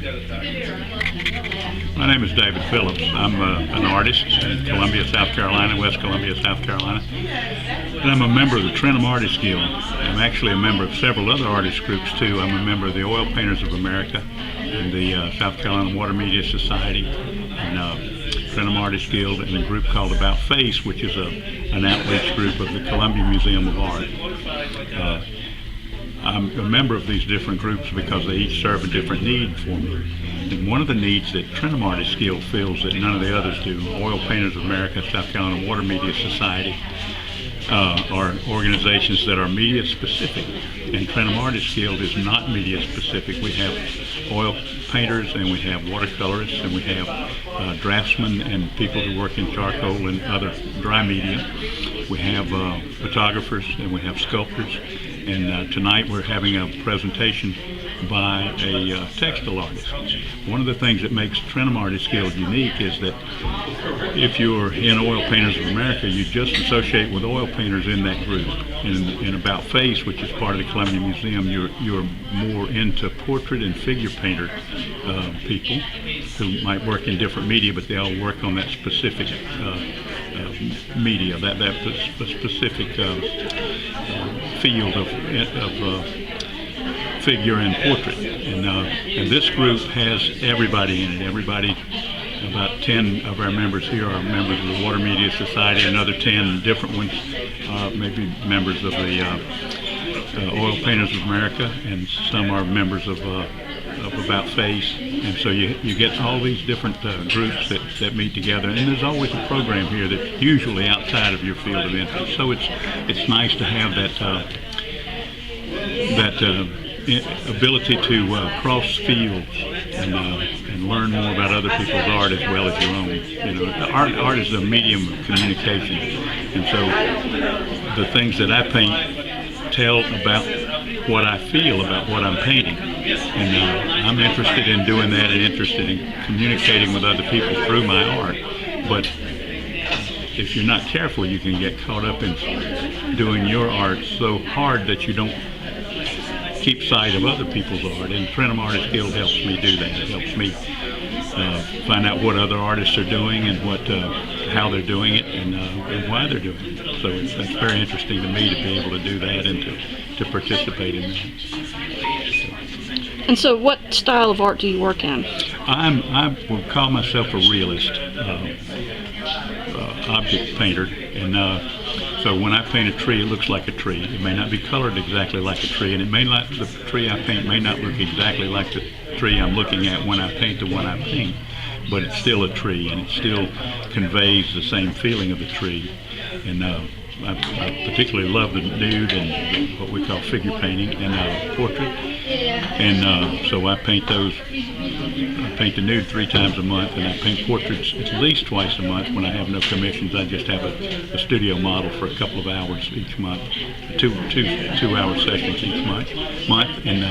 My name is David Phillips. I'm an artist in Columbia, South Carolina, West Columbia, South Carolina. And I'm a member of the Trenholm Artists Guild. I'm actually a member of several other artist groups too. I'm a member of the Oil Painters of America and the South Carolina Water Media Society and Trenholm Artists Guild and a group called About Face, which is an outreach group of the Columbia Museum of Art. I'm a member of these different groups because they each serve a different need for me. And one of the needs that Trenholm Artists Guild feels that none of the others do, Oil Painters of America, South Carolina Water Media Society, are organizations that are media specific. And Trenholm Artists Guild is not media specific. We have oil painters and we have watercolorists and we have draftsmen and people who work in charcoal and other dry media. We have photographers and we have sculptors. And tonight we're having a presentation by a textile artist. One of the things that makes Trenholm Artists Guild unique is that if you're in Oil Painters of America, you just associate with oil painters in that group. In About Face, which is part of the Columbia Museum, you're more into portrait and figure painter people who might work in different media, but they all work on that specific media, that specific field of figure and portrait. And this group has everybody in it. Everybody, about 10 of our members here are members of the Water Media Society, another 10 different ones maybe members of the Oil Painters of America, and some are members of About Face. And so you get all these different groups that meet together, and there's always a program here that's usually outside of your field of interest. So it's nice to have that ability to cross fields and learn more about other people's art as well as your own. You know, art is a medium of communication, and so the things that I paint tell about what I feel about what I'm painting, and I'm interested in doing that and interested in communicating with other people through my art. But if you're not careful, you can get caught up in doing your art so hard that you don't keep sight of other people's art. And Trenholm Artists Guild helps me do that. It helps me find out what other artists are doing and how they're doing it and why they're doing it. So that's very interesting to me to be able to do that and to participate in that. And so what style of art do you work in? I would call myself a realist, object painter, and so when I paint a tree, it looks like a tree. It may not be colored exactly like a tree, and the tree I paint may not look exactly like the tree I'm looking at when I paint the one I paint, but it's still a tree, and it still conveys the same feeling of the tree. And I particularly love the nude and what we call figure painting and portrait. And so I paint those. I paint the nude 3 times a month, and I paint portraits at least twice a month. When I have no commissions, I just have a studio model for a couple of hours each month, two-hour sessions each month, and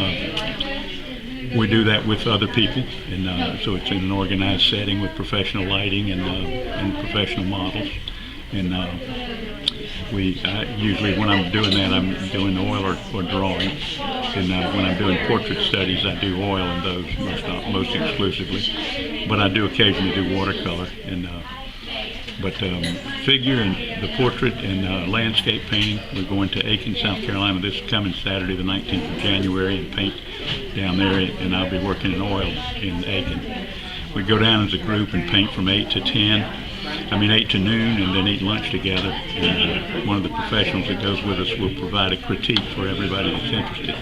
we do that with other people, and so it's in an organized setting with professional lighting and professional models. And usually when I'm doing that, I'm doing oil or drawing. And when I'm doing portrait studies, I do oil in those most exclusively. But I do occasionally do watercolor. And but figure and the portrait and landscape painting, we're going to Aiken, South Carolina this coming Saturday, the 19th of January, and paint down there. And I'll be working in oil in Aiken. We go down as a group and paint from 8 to noon, and then eat lunch together. And one of the professionals that goes with us will provide a critique for everybody that's interested.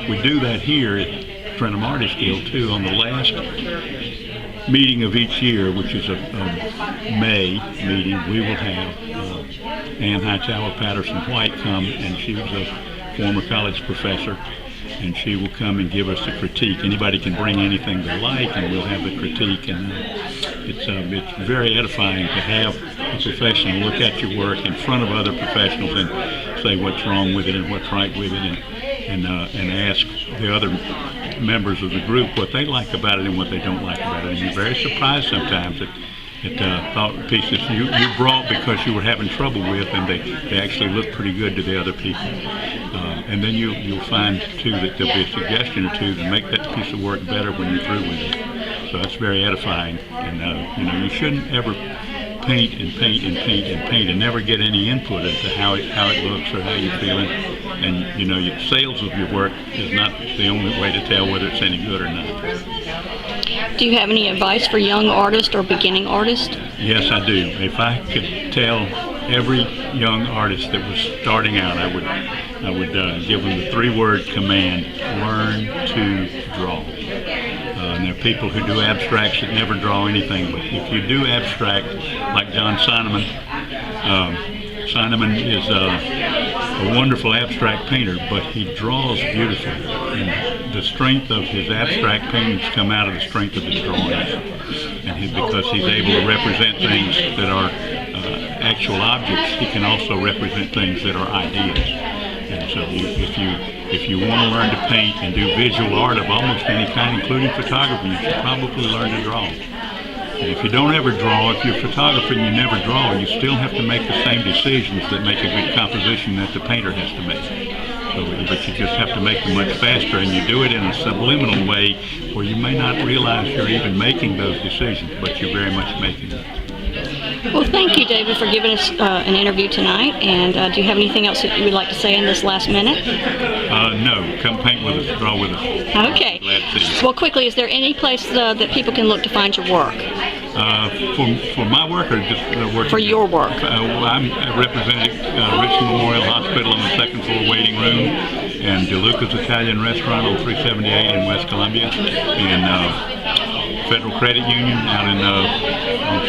We do that here at Trenholm Artists Guild too on the last meeting of each year, which is a May meeting. We will have Ann Hightower Patterson White come, and she was a former college professor, and she will come and give us a critique. Anybody can bring anything they like, and we'll have the critique. And it's very edifying to have a professional look at your work in front of other professionals and say what's wrong with it and what's right with it, and ask the other members of the group what they like about it and what they don't like about it. And you're very surprised sometimes at thought pieces you brought because you were having trouble with, and they actually look pretty good to the other people. and then you'll find too that there'll be a suggestion or two to make that piece of work better when you're through with it. So that's very edifying. And you shouldn't ever paint and paint and paint and paint and never get any input into how it looks or how you're feeling. And your sales of your work is not the only way to tell whether it's any good or not. Do you have any advice for young artists or beginning artists? Yes, I do. If I could tell every young artist that was starting out, I would give them the 3-word command: learn to draw. And there are people who do abstracts that never draw anything, but if you do abstract, like John Sineman, Sineman is a wonderful abstract painter, but he draws beautifully. And the strength of his abstract paintings come out of the strength of his drawings. And because he's able to represent things that are actual objects, he can also represent things that are ideas. And so if you want to learn to paint and do visual art of almost any kind, including photography, you should probably learn to draw. And if you don't ever draw, if you're a photographer and you never draw, you still have to make the same decisions that make a good composition that the painter has to make. But you just have to make them much faster, and you do it in a subliminal way where you may not realize you're even making those decisions, but you're very much making them. Well, thank you, David, for giving us an interview tonight. And do you have anything else that you would like to say in this last minute? No. Come paint with us, draw with us. Okay. Glad to see you. Well, quickly, is there any place that people can look to find your work? For my work or just work? For your work. I'm representing Richmond Memorial Hospital in the second floor waiting room, and DeLuca's Italian Restaurant on 378 in West Columbia, and Federal Credit Union out on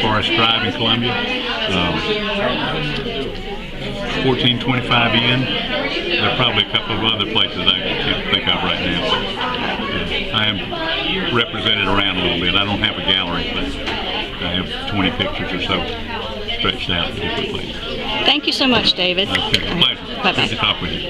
Forest Drive in Columbia, 1425 Inn. There are probably a couple of other places I can't think of right now, but I am represented around a little bit. I don't have a gallery, but I have 20 pictures or so stretched out in different places. Thank you so much, David. Okay, a pleasure. Bye-bye. Good to talk with you.